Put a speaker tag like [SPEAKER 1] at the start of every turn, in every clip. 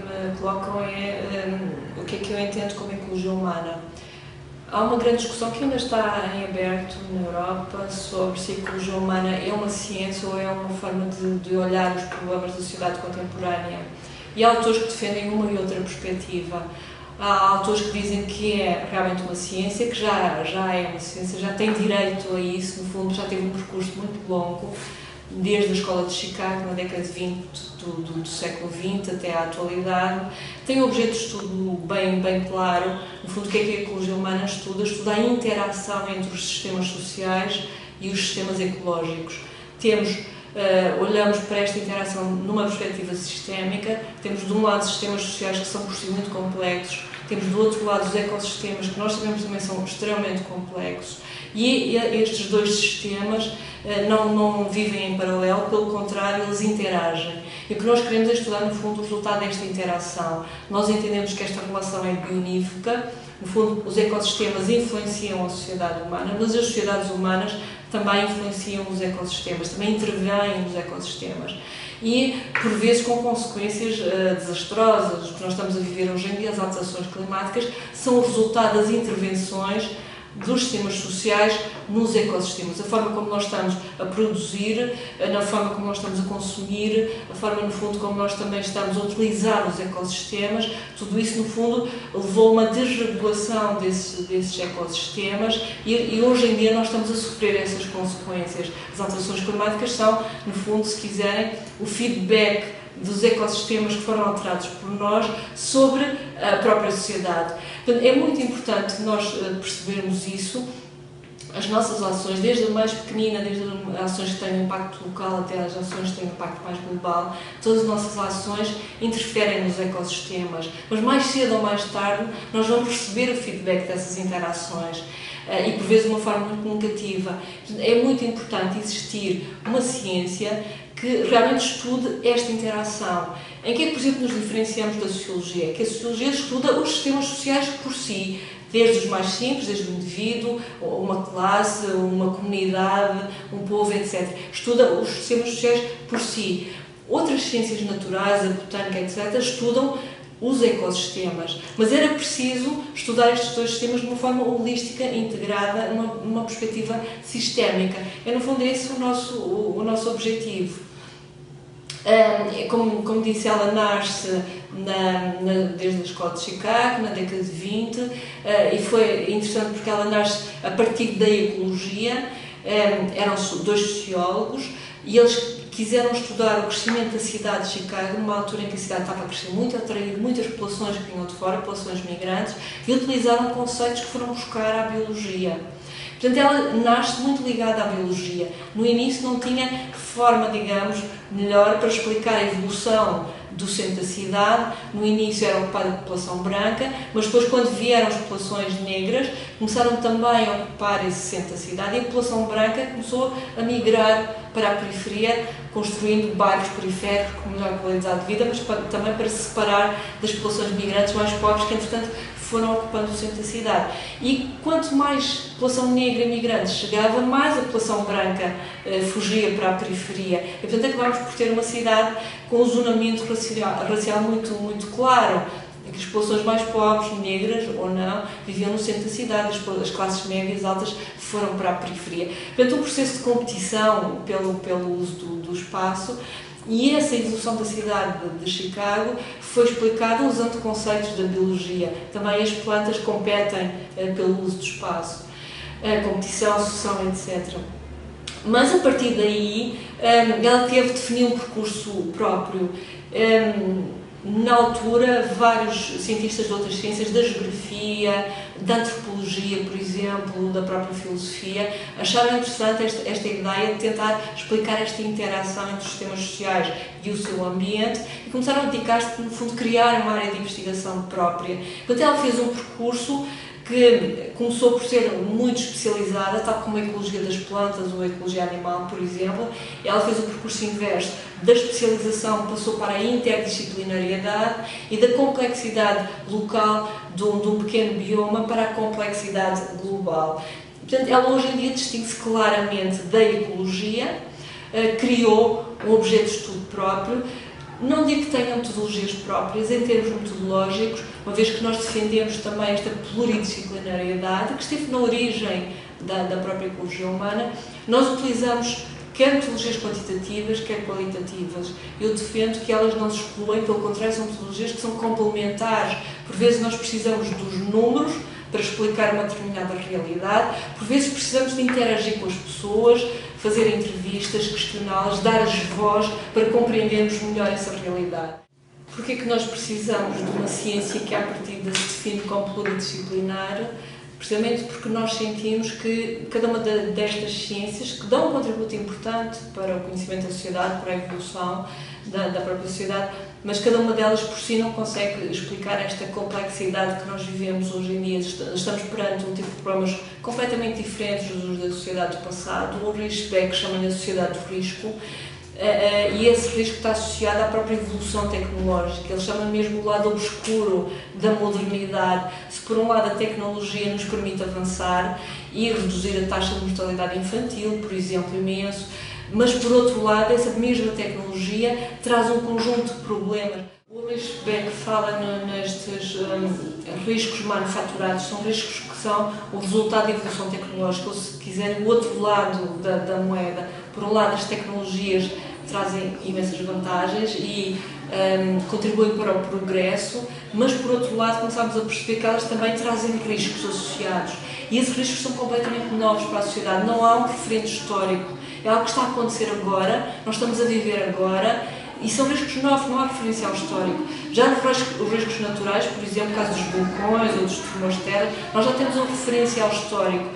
[SPEAKER 1] me colocam é o que é que eu entendo como ecologia humana. Há uma grande discussão que ainda está em aberto na Europa sobre se a ecologia humana é uma ciência ou é uma forma de olhar os problemas da sociedade contemporânea. E há autores que defendem uma e outra perspectiva. Há autores que dizem que é realmente uma ciência, que já é uma ciência, já tem direito a isso, no fundo já teve um percurso muito longo, desde a escola de Chicago, na década de 20 do século XX até à atualidade. Tem um objeto de estudo bem claro. No fundo, o que é que a ecologia humana estuda? Estuda a interação entre os sistemas sociais e os sistemas ecológicos. Olhamos para esta interação numa perspectiva sistémica. Temos, de um lado, sistemas sociais que são, por si, muito complexos. Temos, do outro lado, os ecossistemas, que nós sabemos também são extremamente complexos. E estes dois sistemas não vivem em paralelo, pelo contrário, eles interagem. E o que nós queremos é estudar, no fundo, o resultado desta interação. Nós entendemos que esta relação é bionívoca. No fundo, os ecossistemas influenciam a sociedade humana, mas as sociedades humanas também influenciam os ecossistemas, também intervêm nos ecossistemas. E, por vezes, com consequências desastrosas. O que nós estamos a viver hoje em dia, as alterações climáticas, são o resultado das intervenções dos sistemas sociais nos ecossistemas. A forma como nós estamos a produzir, na forma como nós estamos a consumir, a forma, no fundo, como nós também estamos a utilizar os ecossistemas, tudo isso, no fundo, levou a uma desregulação desses ecossistemas e hoje em dia nós estamos a sofrer essas consequências. As alterações climáticas são, no fundo, se quiserem, o feedback dos ecossistemas que foram alterados por nós sobre a própria sociedade. Portanto, é muito importante nós percebermos isso. As nossas ações, desde a mais pequenina, desde as ações que têm um impacto local até as ações que têm um impacto mais global, todas as nossas ações interferem nos ecossistemas. Mas mais cedo ou mais tarde nós vamos receber o feedback dessas interações. E por vezes de uma forma muito negativa. É muito importante existir uma ciência que realmente estude esta interação. Em que é que, por exemplo, nos diferenciamos da sociologia? Que a sociologia estuda os sistemas sociais por si, desde os mais simples, desde o indivíduo, uma classe, uma comunidade, um povo, etc. Estuda os sistemas sociais por si. Outras ciências naturais, a botânica, etc., estudam os ecossistemas, mas era preciso estudar estes dois sistemas de uma forma holística, integrada, numa perspectiva sistémica. No fundo, esse é o nosso objetivo. Como disse, ela nasce desde a escola de Chicago, na década de 20, e foi interessante porque ela nasce a partir da ecologia. Eram dois sociólogos e eles quiseram estudar o crescimento da cidade de Chicago, numa altura em que a cidade estava a crescer muito, a atrair muitas populações que vinham de fora, populações migrantes, e utilizaram conceitos que foram buscar à biologia. Portanto, ela nasce muito ligada à biologia. No início não tinha forma, digamos, melhor para explicar a evolução do centro da cidade. No início era ocupada a população branca, mas depois, quando vieram as populações negras, começaram também a ocupar esse centro da cidade e a população branca começou a migrar para a periferia, construindo bairros periféricos com melhor qualidade de vida, mas também para se separar das populações migrantes mais pobres que, entretanto, foram ocupando o centro da cidade. E quanto mais população negra e migrante chegava, mais a população branca fugia para a periferia. E, portanto, acabámos por ter uma cidade com um zonamento racial muito claro, em que as populações mais pobres, negras ou não, viviam no centro da cidade, as classes médias altas foram para a periferia. Portanto, um processo de competição pelo uso do espaço. E essa evolução da cidade de Chicago foi explicada usando conceitos da biologia. Também as plantas competem pelo uso do espaço, competição, sucessão, etc. Mas a partir daí ela teve de definir um percurso próprio. Na altura, vários cientistas de outras ciências, da geografia, da antropologia, por exemplo, da própria filosofia, acharam interessante esta ideia de tentar explicar esta interação entre os sistemas sociais e o seu ambiente e começaram a dedicar-se, no fundo, a criar uma área de investigação própria. Portanto, ela fez um percurso que começou por ser muito especializada, tal como a ecologia das plantas ou a ecologia animal, por exemplo. Ela fez o percurso inverso. Da especialização passou para a interdisciplinariedade e da complexidade local de um pequeno bioma para a complexidade global. Portanto, ela hoje em dia distingue-se claramente da ecologia, criou um objeto de estudo próprio. Não digo que tenham metodologias próprias em termos metodológicos, uma vez que nós defendemos também esta pluridisciplinariedade que esteve na origem da própria ecologia humana. Nós utilizamos quer metodologias quantitativas, quer qualitativas. Eu defendo que elas não se excluem, pelo contrário, são metodologias que são complementares. Por vezes nós precisamos dos números para explicar uma determinada realidade, por vezes precisamos de interagir com as pessoas, fazer entrevistas, questioná-las, dar-lhes voz para compreendermos melhor essa realidade. Porquê é que nós precisamos de uma ciência que, à partida, se define como pluridisciplinar? Precisamente porque nós sentimos que cada uma destas ciências, que dão um contributo importante para o conhecimento da sociedade, para a evolução da própria sociedade, mas cada uma delas por si não consegue explicar esta complexidade que nós vivemos hoje em dia. Estamos perante um tipo de problemas completamente diferentes dos da sociedade do passado. O risco que chamam-lhe a sociedade do risco, e esse risco está associado à própria evolução tecnológica. Eles chamam mesmo o lado obscuro da modernidade. Se por um lado a tecnologia nos permite avançar e reduzir a taxa de mortalidade infantil, por exemplo, imenso, mas por outro lado essa mesma tecnologia traz um conjunto de problemas. O Ulrich Beck fala nestes riscos manufaturados, são riscos que são o resultado da evolução tecnológica, ou se quiserem, o outro lado da moeda. Por um lado, as tecnologias trazem imensas vantagens e contribuem para o progresso, mas por outro lado começamos a perceber que elas também trazem riscos associados. E esses riscos são completamente novos para a sociedade, não há um referente histórico. É algo que está a acontecer agora, nós estamos a viver agora, e são riscos novos, não há referencial histórico. Já os riscos naturais, por exemplo, no caso dos vulcões ou dos tremores de terra, nós já temos um referencial histórico.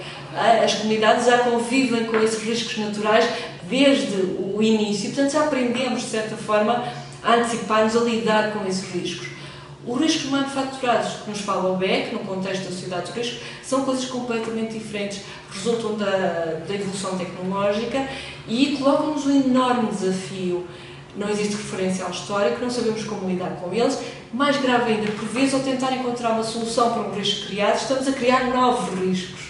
[SPEAKER 1] As comunidades já convivem com esses riscos naturais desde o início, portanto já aprendemos, de certa forma, a antecipar-nos, a lidar com esses riscos. Os riscos manufaturados que nos fala o Beck, no contexto da sociedade do risco, são coisas completamente diferentes, resultam da evolução tecnológica e colocam-nos um enorme desafio. Não existe referencial histórico, não sabemos como lidar com eles. Mais grave ainda, por vezes, ao tentar encontrar uma solução para um risco criado, estamos a criar novos riscos.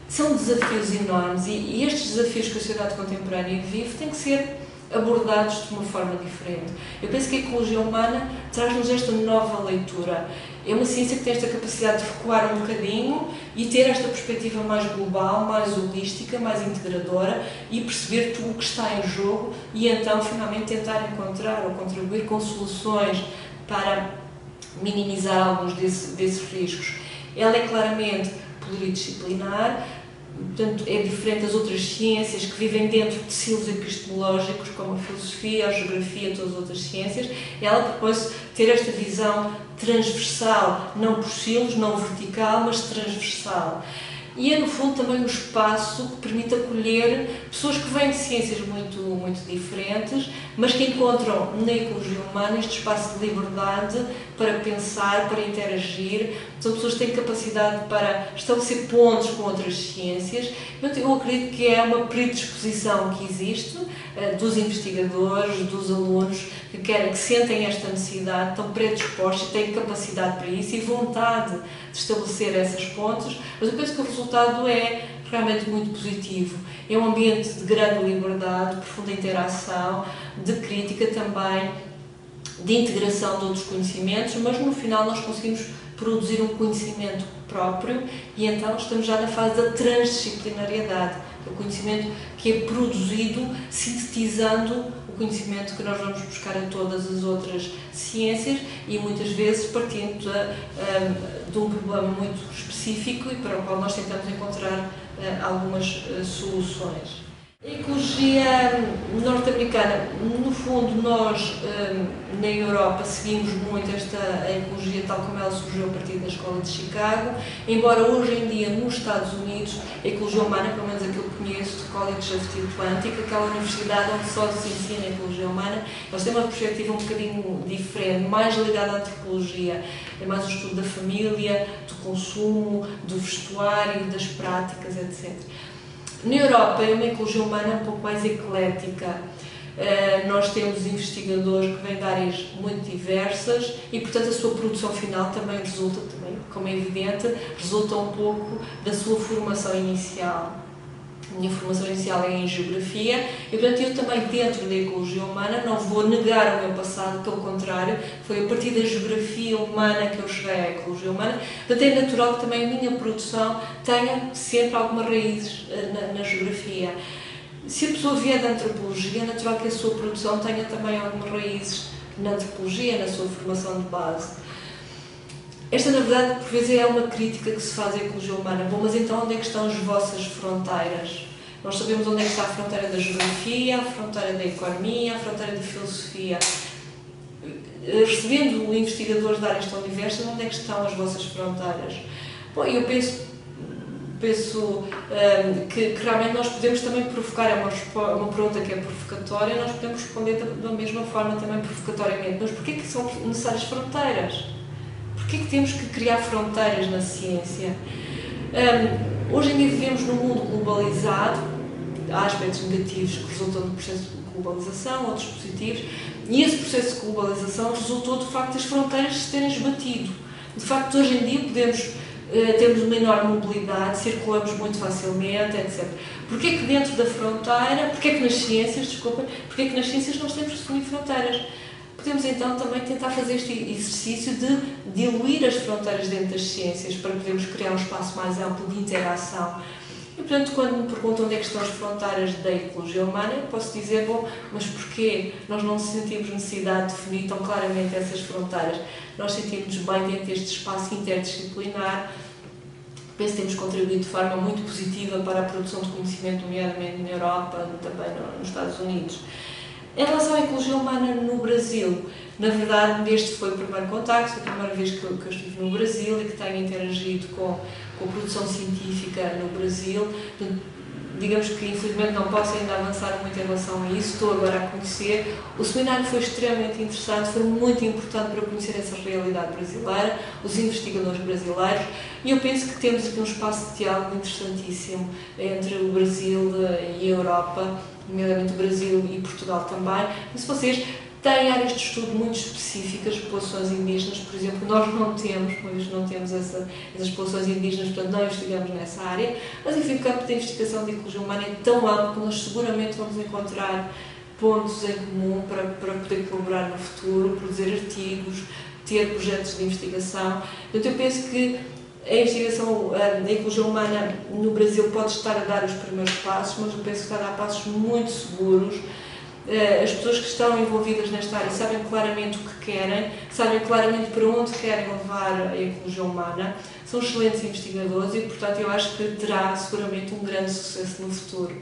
[SPEAKER 1] São desafios enormes e estes desafios que a sociedade contemporânea vive têm que ser abordados de uma forma diferente. Eu penso que a ecologia humana traz-nos esta nova leitura. É uma ciência que tem esta capacidade de recuar um bocadinho e ter esta perspectiva mais global, mais holística, mais integradora e perceber tudo o que está em jogo e então, finalmente, tentar encontrar ou contribuir com soluções para minimizar alguns desses riscos. Ela é claramente pluridisciplinar, portanto, é diferente das outras ciências que vivem dentro de silos epistemológicos, como a filosofia, a geografia e todas as outras ciências. Ela propõe-se ter esta visão transversal, não por silos, não vertical, mas transversal. E é, no fundo, também um espaço que permite acolher pessoas que vêm de ciências muito diferentes, mas que encontram na ecologia humana este espaço de liberdade para pensar, para interagir. São pessoas que têm capacidade para estabelecer pontos com outras ciências. Eu acredito que é uma predisposição que existe dos investigadores, dos alunos, que sentem esta necessidade, estão predispostos e têm capacidade para isso e vontade de estabelecer essas pontes, mas eu penso que o resultado é realmente muito positivo. É um ambiente de grande liberdade, de profunda interação, de crítica também, de integração de outros conhecimentos, mas no final nós conseguimos produzir um conhecimento próprio e então estamos já na fase da transdisciplinariedade, o conhecimento que é produzido sintetizando o conhecimento que nós vamos buscar a todas as outras ciências e muitas vezes partindo de um problema muito específico e para o qual nós tentamos encontrar algumas soluções. A ecologia norte-americana, no fundo, nós na Europa seguimos muito a ecologia tal como ela surgiu a partir da Escola de Chicago, embora hoje em dia nos Estados Unidos a ecologia humana, pelo menos aquilo que conheço do College of the Atlantic, aquela universidade onde só se ensina a ecologia humana, eles têm uma perspectiva um bocadinho diferente, mais ligada à antropologia, é mais o estudo da família, do consumo, do vestuário, das práticas, etc. Na Europa é uma ecologia humana um pouco mais eclética. Nós temos investigadores que vêm de áreas muito diversas e, portanto, a sua produção final também resulta, como é evidente, resulta um pouco da sua formação inicial. A minha formação inicial é em Geografia e, portanto, eu também, dentro da Ecologia Humana, não vou negar o meu passado, pelo contrário, foi a partir da Geografia Humana que eu cheguei à Ecologia Humana. Portanto, é natural que também a minha produção tenha sempre algumas raízes na Geografia. Se a pessoa vier da Antropologia, é natural que a sua produção tenha também algumas raízes na Antropologia, na sua formação de base. Esta, na verdade, por vezes é uma crítica que se faz à Ecologia Humana. Bom, mas então onde é que estão as vossas fronteiras? Nós sabemos onde é que está a fronteira da Geografia, a fronteira da Economia, a fronteira da Filosofia. Recebendo investigadores da áreas tão diversas, onde é que estão as vossas fronteiras? Bom, eu penso que realmente nós podemos também provocar, é uma pergunta que é provocatória, nós podemos responder da mesma forma também provocatoriamente. Mas porquê que são necessárias fronteiras? Porquê que temos que criar fronteiras na ciência? Hoje em dia vivemos num mundo globalizado, há aspectos negativos que resultam do processo de globalização, outros positivos, e esse processo de globalização resultou do facto das fronteiras se terem esbatido. De facto, hoje em dia temos uma enorme mobilidade, circulamos muito facilmente, etc. Porquê que dentro da fronteira, porquê que nas ciências nós temos que definir fronteiras? Podemos então também tentar fazer este exercício de diluir as fronteiras dentro das ciências para podermos criar um espaço mais amplo de interação. E, portanto, quando me perguntam onde é que estão as fronteiras da Ecologia Humana, eu posso dizer, bom, mas porquê nós não sentimos necessidade de definir tão claramente essas fronteiras? Nós sentimos bem dentro deste espaço interdisciplinar. Penso que temos contribuído de forma muito positiva para a produção de conhecimento, nomeadamente na Europa e também nos Estados Unidos. Em relação à Ecologia Humana no Brasil, na verdade, este foi o primeiro contacto, foi a primeira vez que eu estive no Brasil e que tenho interagido com a produção científica no Brasil. Digamos que, infelizmente, não posso ainda avançar muito em relação a isso, estou agora a conhecer. O seminário foi extremamente interessante, foi muito importante para conhecer essa realidade brasileira, os investigadores brasileiros, e eu penso que temos aqui um espaço de diálogo interessantíssimo entre o Brasil e a Europa, nomeadamente o Brasil e Portugal também. Mas se vocês têm áreas de estudo muito específicas, populações indígenas, por exemplo, nós não temos essas populações indígenas, portanto não investigamos nessa área, mas enfim, o campo de investigação de Ecologia Humana é tão amplo que nós seguramente vamos encontrar pontos em comum para poder colaborar no futuro, produzir artigos, ter projetos de investigação. Portanto, eu penso que a investigação da Ecologia Humana no Brasil pode estar a dar os primeiros passos, mas eu penso que está a dar passos muito seguros. As pessoas que estão envolvidas nesta área sabem claramente o que querem, sabem claramente para onde querem levar a Ecologia Humana, são excelentes investigadores e, portanto, eu acho que terá seguramente um grande sucesso no futuro.